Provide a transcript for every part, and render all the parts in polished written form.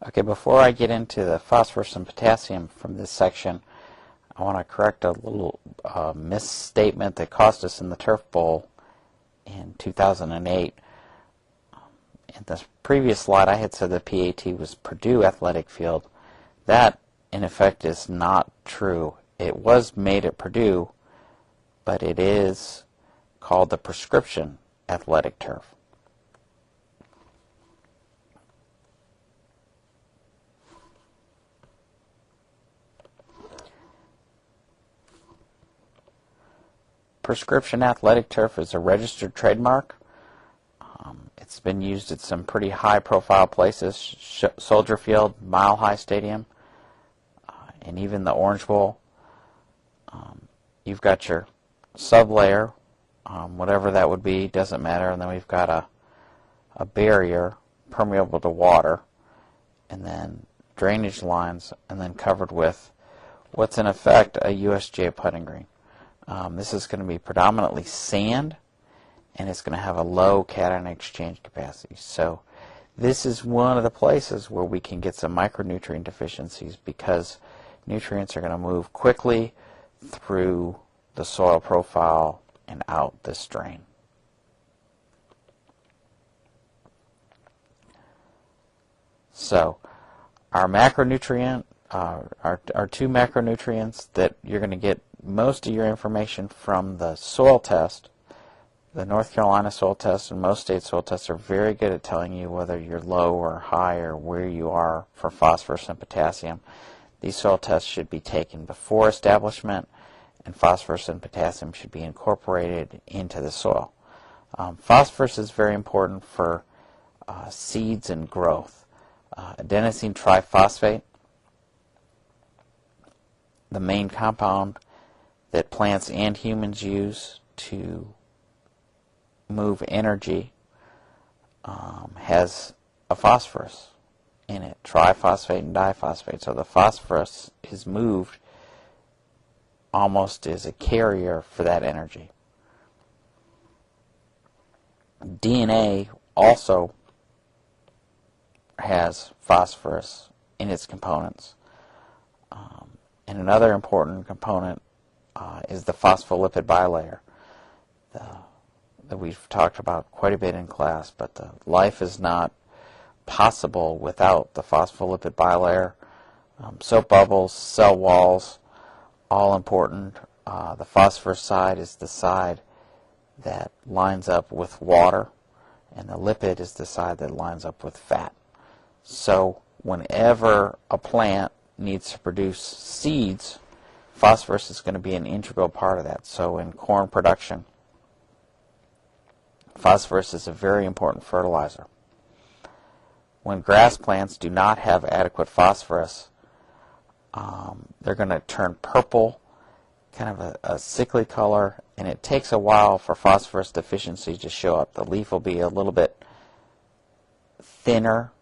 Okay, before I get into the phosphorus and potassium from this section, I want to correct a little misstatement that cost us in the Turf Bowl in 2008. In the previous slide, I had said the PAT was Purdue Athletic Field. That, in effect, is not true. It was made at Purdue, but it is called the Prescription Athletic Turf. Prescription Athletic Turf is a registered trademark. It's been used at some pretty high-profile places, Soldier Field, Mile High Stadium, and even the Orange Bowl. You've got your sublayer, whatever that would be, doesn't matter, and then we've got a barrier permeable to water, and then drainage lines, and then covered with what's in effect a USGA putting green. This is going to be predominantly sand, and it's going to have a low cation exchange capacity. So this is one of the places where we can get some micronutrient deficiencies because nutrients are going to move quickly through the soil profile and out this drain. So our macronutrient, our two macronutrients that you're going to get most of your information from the soil test. The North Carolina soil test and most state soil tests are very good at telling you whether you're low or high or where you are for phosphorus and potassium. These soil tests should be taken before establishment, and phosphorus and potassium should be incorporated into the soil. Phosphorus is very important for seeds and growth. Adenosine triphosphate, the main compound that plants and humans use to move energy, has a phosphorus in it, triphosphate and diphosphate. So the phosphorus is moved almost as a carrier for that energy. DNA also has phosphorus in its components. And another important component is the phospholipid bilayer that we've talked about quite a bit in class, but the life is not possible without the phospholipid bilayer. Soap bubbles, cell walls, all important. The phosphorus side is the side that lines up with water, and the lipid is the side that lines up with fat. So whenever a plant needs to produce seeds, phosphorus is going to be an integral part of that. So in corn production, phosphorus is a very important fertilizer. When grass plants do not have adequate phosphorus, they're going to turn purple, kind of a sickly color, and it takes a while for phosphorus deficiency to show up. The leaf will be a little bit thinner,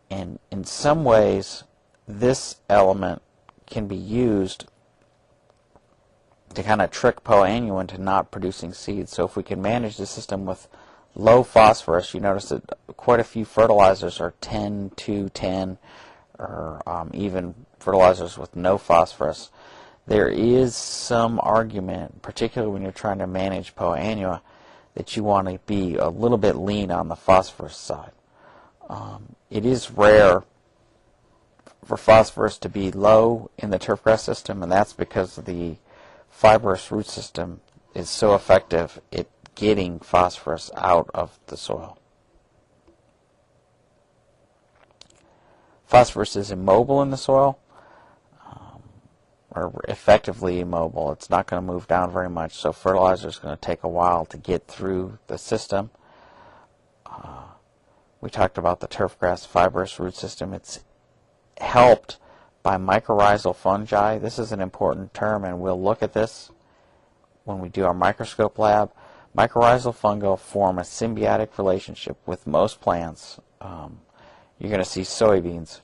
and in some ways, this element can be used to kind of trick poa annua into not producing seeds. So if we can manage the system with low phosphorus, you notice that quite a few fertilizers are 10 to 10, or even fertilizers with no phosphorus. There is some argument, particularly when you're trying to manage poa annua, that you want to be a little bit lean on the phosphorus side. It is rare for phosphorus to be low in the turfgrass system, and that's because the fibrous root system is so effective at getting phosphorus out of the soil. Phosphorus is immobile in the soil, or effectively immobile. It's not going to move down very much, so fertilizer is going to take a while to get through the system. We talked about the turfgrass fibrous root system. It's helped by mycorrhizal fungi. This is an important term, and we'll look at this when we do our microscope lab. Mycorrhizal fungi form a symbiotic relationship with most plants. You're going to see soybeans,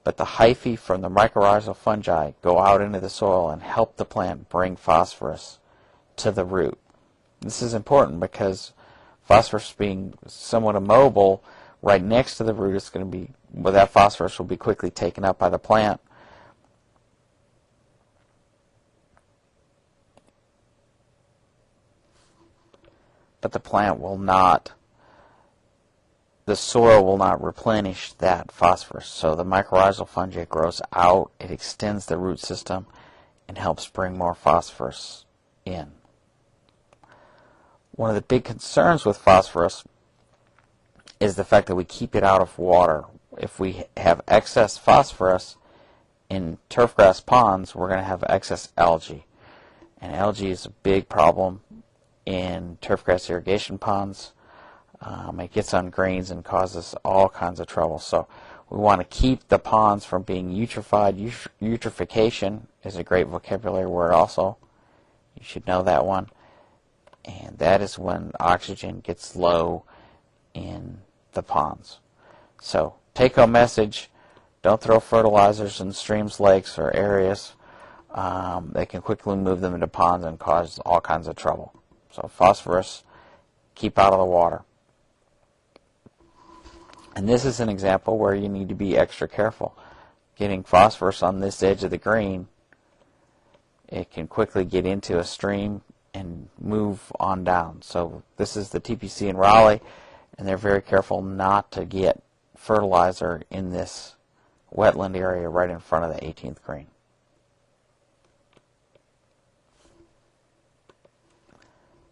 but the hyphae from the mycorrhizal fungi go out into the soil and help the plant bring phosphorus to the root. This is important because phosphorus being somewhat immobile, right next to the root, it's going to be, well, that phosphorus will be quickly taken up by the plant. But the plant will not, the soil will not replenish that phosphorus. So the mycorrhizal fungi grows out, it extends the root system, and helps bring more phosphorus in. One of the big concerns with phosphorus is the fact that we keep it out of water. If we have excess phosphorus in turfgrass ponds, we're going to have excess algae. And algae is a big problem in turfgrass irrigation ponds. It gets on grains and causes all kinds of trouble. So we want to keep the ponds from being eutrophied. Eutrophication is a great vocabulary word also. You should know that one. And that is when oxygen gets low in the ponds. So take-home message, don't throw fertilizers in streams, lakes, or areas. They can quickly move them into ponds and cause all kinds of trouble. So phosphorus, keep out of the water. And this is an example where you need to be extra careful. Getting phosphorus on this edge of the green, it can quickly get into a stream and move on down. So this is the TPC in Raleigh, and they're very careful not to get fertilizer in this wetland area right in front of the 18th green.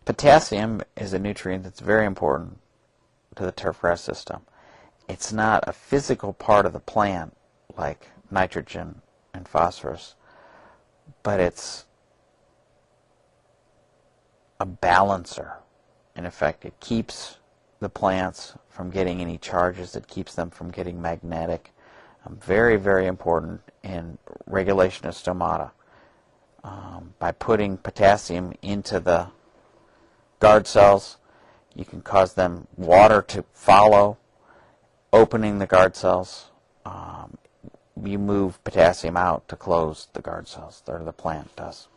Potassium is a nutrient that's very important to the turfgrass system. It's not a physical part of the plant like nitrogen and phosphorus, but it's a balancer. In effect, it keeps the plants from getting any charges. It keeps them from getting magnetic. Very, very important in regulation of stomata. By putting potassium into the guard cells, you can cause them water to follow, opening the guard cells. You move potassium out to close the guard cells, or the plant does.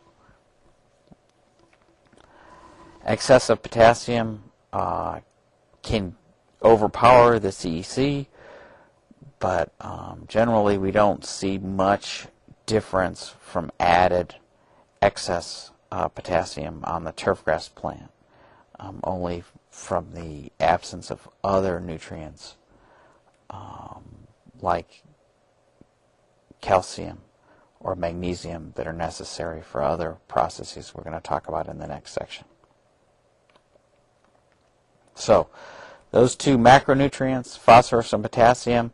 Excessive potassium can overpower the CEC, but generally we don't see much difference from added excess potassium on the turfgrass plant, only from the absence of other nutrients like calcium or magnesium that are necessary for other processes we're going to talk about in the next section. So those two macronutrients, phosphorus and potassium,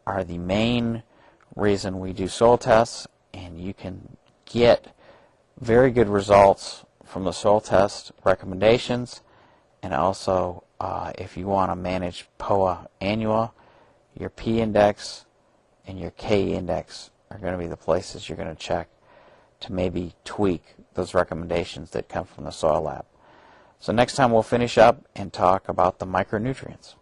are the main reason we do soil tests, and you can get very good results from the soil test recommendations. And also, if you want to manage POA annua, your P index and your K index are going to be the places you're going to check to maybe tweak those recommendations that come from the soil lab. So next time we'll finish up and talk about the micronutrients.